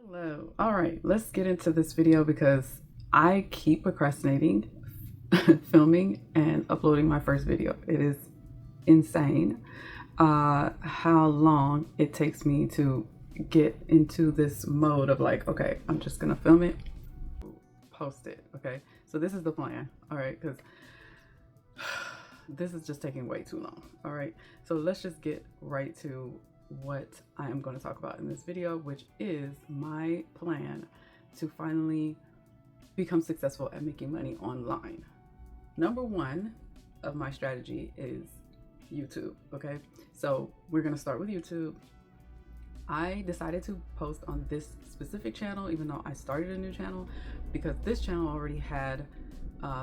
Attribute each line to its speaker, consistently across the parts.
Speaker 1: Hello. All right, let's get into this video because I keep procrastinating filming and uploading my first video. It is insane how long it takes me to get into this mode of like, okay, I'm just gonna film it, post it. Okay, so this is the plan. All right, because this is just taking way too long. All right, so let's just get right to what I am going to talk about in this video, which is my plan to finally become successful at making money online. Number one of my strategy is YouTube. Okay, so we're going to start with YouTube. I decided to post on this specific channel, even though I started a new channel, because this channel already had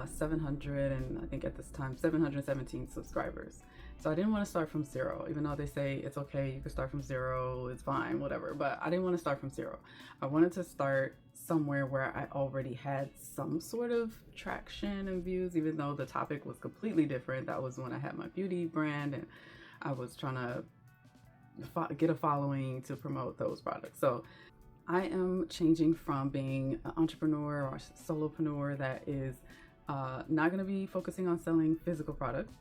Speaker 1: 700 and I think at this time 717 subscribers. So I didn't want to start from zero, even though they say it's okay, you can start from zero, it's fine, whatever. But I didn't want to start from zero. I wanted to start somewhere where I already had some sort of traction and views, even though the topic was completely different. That was when I had my beauty brand and I was trying to get a following to promote those products. So I am changing from being an entrepreneur or solopreneur that is not going to be focusing on selling physical products.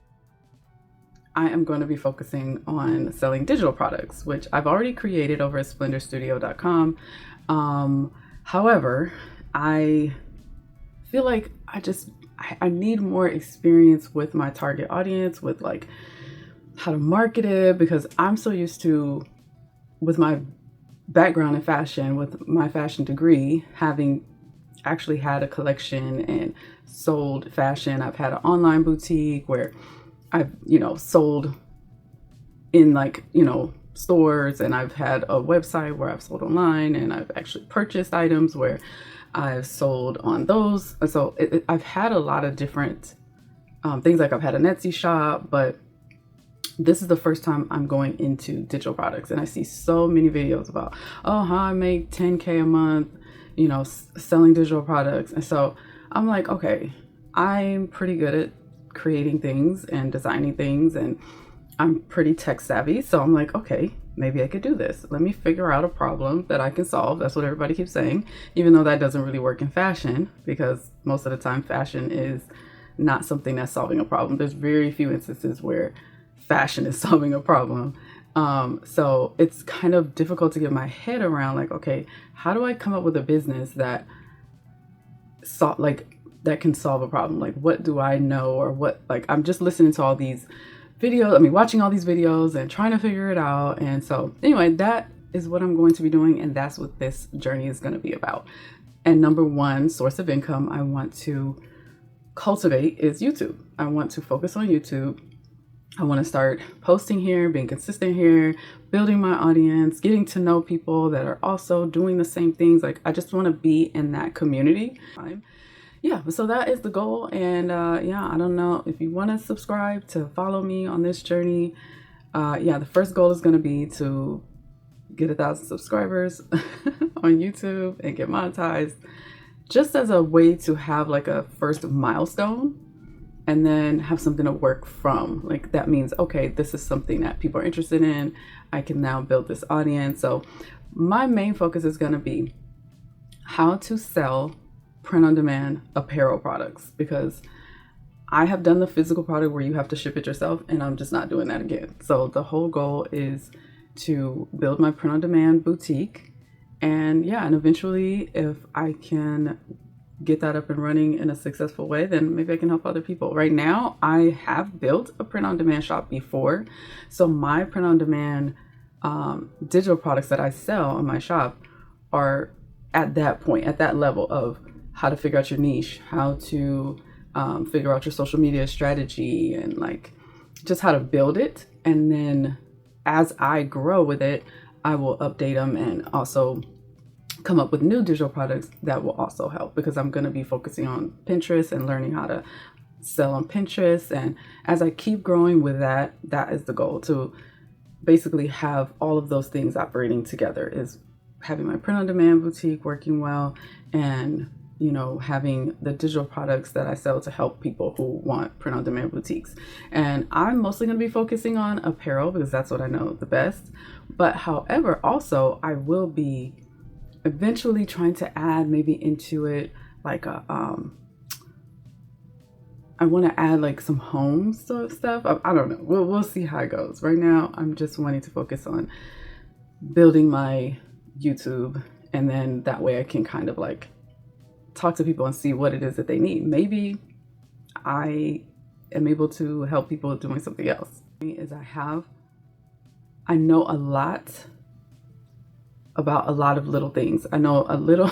Speaker 1: I am going to be focusing on selling digital products, which I've already created over at splendorstudio.com. However, I feel like I need more experience with my target audience, with like how to market it, because I'm so used to, with my background in fashion, with my fashion degree, having actually had a collection and sold fashion. I've had an online boutique where I've, sold in stores, and I've had a website where I've sold online, and I've actually purchased items where I've sold on those. So I've had a lot of different things. Like I've had an Etsy shop, but this is the first time I'm going into digital products, and I see so many videos about, oh, how I make 10K a month, selling digital products. And so I'm like, okay, I'm pretty good at creating things and designing things, and I'm pretty tech savvy. So I'm like, okay, maybe I could do this. Let me figure out a problem that I can solve. That's what everybody keeps saying, even though that doesn't really work in fashion, because most of the time fashion is not something that's solving a problem. There's very few instances where fashion is solving a problem. So it's kind of difficult to get my head around, like, okay, how do I come up with a business that that can solve a problem? Like, what do I know, or what, like, I'm just listening to all these videos, watching all these videos and trying to figure it out. And so anyway, that is what I'm going to be doing, and that's what this journey is going to be about. And number one source of income I want to cultivate is YouTube. I want to focus on YouTube. I want to start posting here, being consistent here, building my audience, getting to know people that are also doing the same things. Like, I just want to be in that community. Yeah, so that is the goal. And yeah, I don't know if you want to subscribe to follow me on this journey. Yeah, the first goal is going to be to get 1,000 subscribers on YouTube and get monetized, just as a way to have like a first milestone, and then have something to work from. Like, that means, okay, this is something that people are interested in. I can now build this audience. So my main focus is going to be how to sell print-on-demand apparel products, because I have done the physical product where you have to ship it yourself, and I'm just not doing that again. So the whole goal is to build my print-on-demand boutique. And yeah, and eventually, if I can get that up and running in a successful way, then maybe I can help other people. Right now, I have built a print-on-demand shop before. So my print-on-demand digital products that I sell on my shop are at that point, at that level of how to figure out your niche, how to figure out your social media strategy, and like just how to build it. And then as I grow with it, I will update them and also come up with new digital products that will also help, because I'm going to be focusing on Pinterest and learning how to sell on Pinterest. And as I keep growing with that, that is the goal, to basically have all of those things operating together, is having my print-on-demand boutique working well, and having the digital products that I sell to help people who want print-on-demand boutiques. And I'm mostly going to be focusing on apparel, because that's what I know the best. But however, also I will be eventually trying to add maybe into it like a I want to add like some home sort of stuff. I don't know. We'll see how it goes. Right now, I'm just wanting to focus on building my YouTube, and then that way I can kind of like talk to people and see what it is that they need. Maybe I am able to help people doing something else. Is I know a lot about a lot of little things. I know a little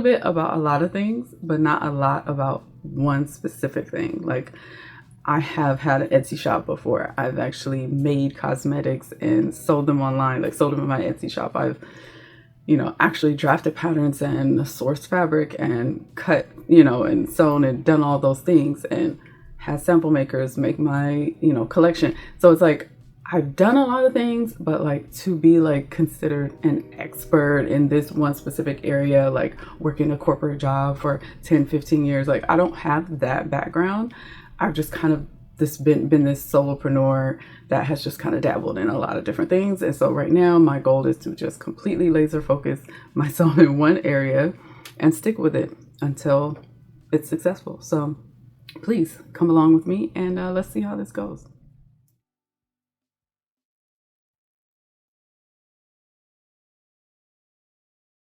Speaker 1: bit about a lot of things, but not a lot about one specific thing. Like, I have had an Etsy shop before. I've actually made cosmetics and sold them online, like sold them in my Etsy shop. I've, actually drafted patterns and sourced fabric and cut, and sewn and done all those things, and had sample makers make my, collection. So it's like, I've done a lot of things, but like to be like considered an expert in this one specific area, like working a corporate job for 10, 15 years, like I don't have that background. I've just kind of been this solopreneur that has just kind of dabbled in a lot of different things. And so right now my goal is to just completely laser focus myself in one area and stick with it until it's successful. So please come along with me, and let's see how this goes.